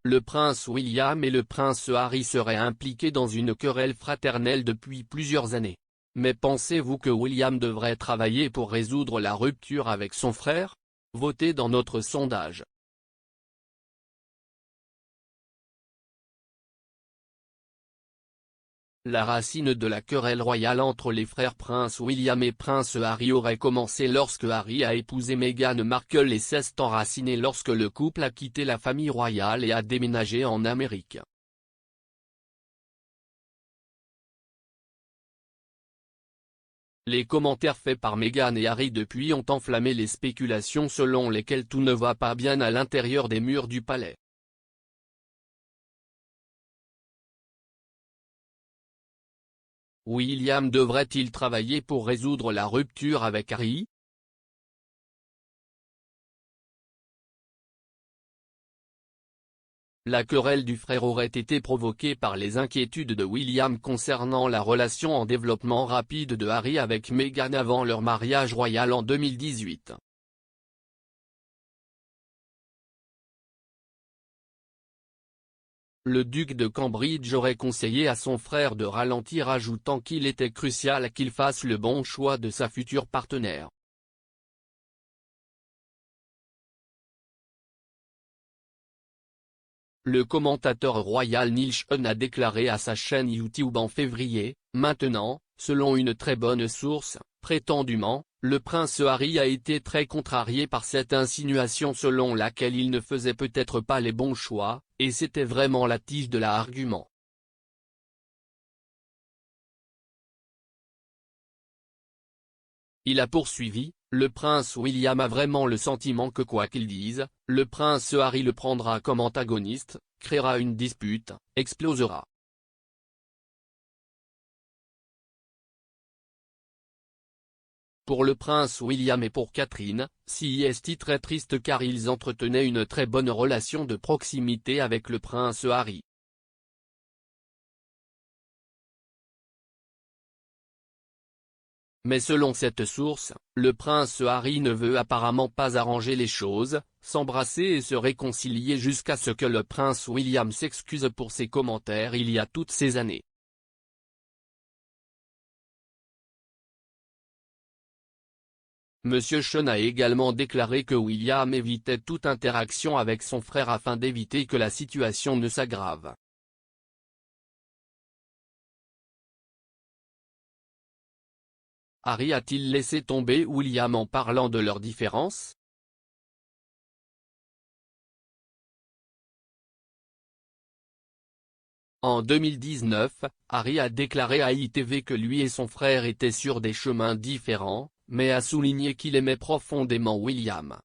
le prince William et le prince Harry seraient impliqués dans une querelle fraternelle depuis plusieurs années. Mais pensez-vous que William devrait travailler pour résoudre la rupture avec son frère? Votez dans notre sondage. La racine de la querelle royale entre les frères prince William et prince Harry aurait commencé lorsque Harry a épousé Meghan Markle et s'est enraciné lorsque le couple a quitté la famille royale et a déménagé en Amérique. Les commentaires faits par Meghan et Harry depuis ont enflammé les spéculations selon lesquelles tout ne va pas bien à l'intérieur des murs du palais. William devrait-il travailler pour résoudre la rupture avec Harry? La querelle du frère aurait été provoquée par les inquiétudes de William concernant la relation en développement rapide de Harry avec Meghan avant leur mariage royal en 2018. Le duc de Cambridge aurait conseillé à son frère de ralentir, ajoutant qu'il était crucial qu'il fasse le bon choix de sa future partenaire. Le commentateur royal Neil Sean a déclaré à sa chaîne YouTube en février: « Maintenant, selon une très bonne source, prétendument, le prince Harry a été très contrarié par cette insinuation selon laquelle il ne faisait peut-être pas les bons choix, et c'était vraiment la tige de l'argument. » Il a poursuivi: « Le prince William a vraiment le sentiment que quoi qu'il dise, le prince Harry le prendra comme antagoniste, créera une dispute, explosera. » Pour le prince William et pour Catherine, c'est très triste car ils entretenaient une très bonne relation de proximité avec le prince Harry. Mais selon cette source, le prince Harry ne veut apparemment pas arranger les choses, s'embrasser et se réconcilier jusqu'à ce que le prince William s'excuse pour ses commentaires il y a toutes ces années. Monsieur Sean a également déclaré que William évitait toute interaction avec son frère afin d'éviter que la situation ne s'aggrave. Harry a-t-il laissé tomber William en parlant de leurs différences? En 2019, Harry a déclaré à ITV que lui et son frère étaient sur des chemins différents, mais a souligné qu'il aimait profondément William.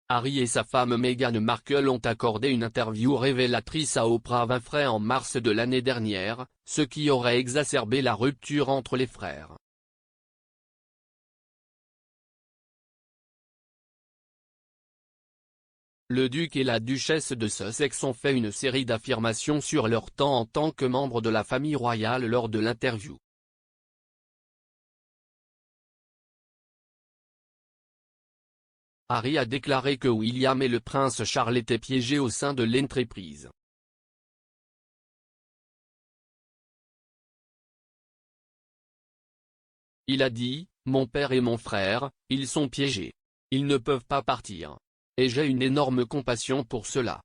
Harry et sa femme Meghan Markle ont accordé une interview révélatrice à Oprah Winfrey en mars de l'année dernière, ce qui aurait exacerbé la rupture entre les frères. Le duc et la duchesse de Sussex ont fait une série d'affirmations sur leur temps en tant que membres de la famille royale lors de l'interview. Harry a déclaré que William et le prince Charles étaient piégés au sein de l'entreprise. Il a dit: « Mon père et mon frère, ils sont piégés. Ils ne peuvent pas partir. Et j'ai une énorme compassion pour cela. »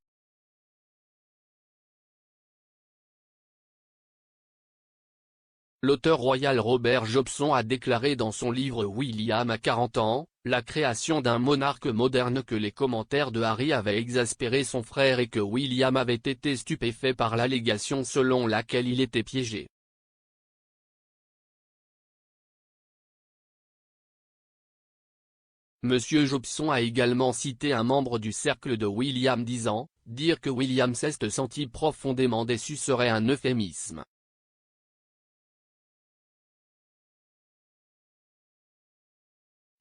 L'auteur royal Robert Jobson a déclaré dans son livre William a 40 ans, la création d'un monarque moderne que les commentaires de Harry avaient exaspéré son frère et que William avait été stupéfait par l'allégation selon laquelle il était piégé. Monsieur Jobson a également cité un membre du cercle de William disant: « Dire que William s'est senti profondément déçu serait un euphémisme. »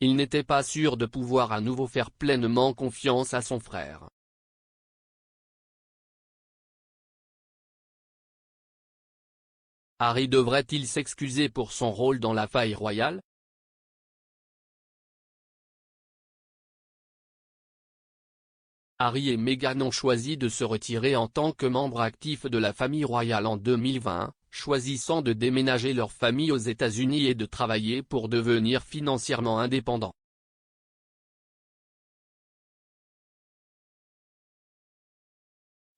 Il n'était pas sûr de pouvoir à nouveau faire pleinement confiance à son frère. Harry devrait-il s'excuser pour son rôle dans la faille royale? Harry et Meghan ont choisi de se retirer en tant que membres actifs de la famille royale en 2020, choisissant de déménager leur famille aux États-Unis et de travailler pour devenir financièrement indépendants.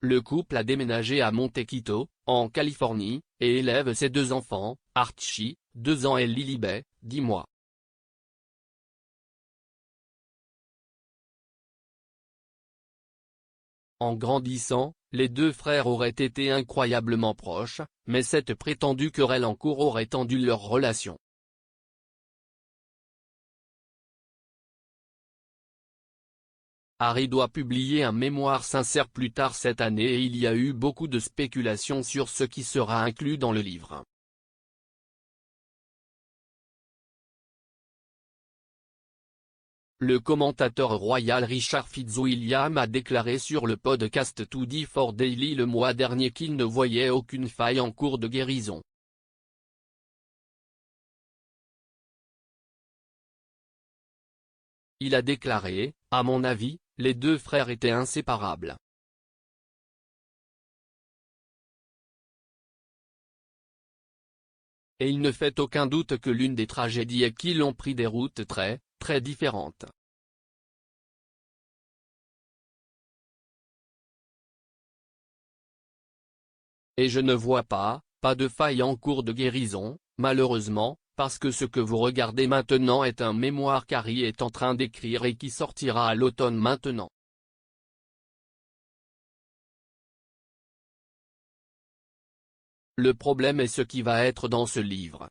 Le couple a déménagé à Montecito, en Californie, et élève ses 2 enfants, Archie, 2 ans et Lilibet, 10 mois. En grandissant, les 2 frères auraient été incroyablement proches, mais cette prétendue querelle en cours aurait tendu leur relation. Harry doit publier un mémoire sincère plus tard cette année et il y a eu beaucoup de spéculations sur ce qui sera inclus dans le livre. Le commentateur royal Richard Fitzwilliam a déclaré sur le podcast 24 Daily le mois dernier qu'il ne voyait aucune faille en cours de guérison. Il a déclaré, « À mon avis, les 2 frères étaient inséparables. Et il ne fait aucun doute que l'une des tragédies est qu'ils ont pris des routes très, très différentes. » Et je ne vois pas de faille en cours de guérison, malheureusement, parce que ce que vous regardez maintenant est un mémoire qu'Harry est en train d'écrire et qui sortira à l'automne maintenant. Le problème est ce qui va être dans ce livre.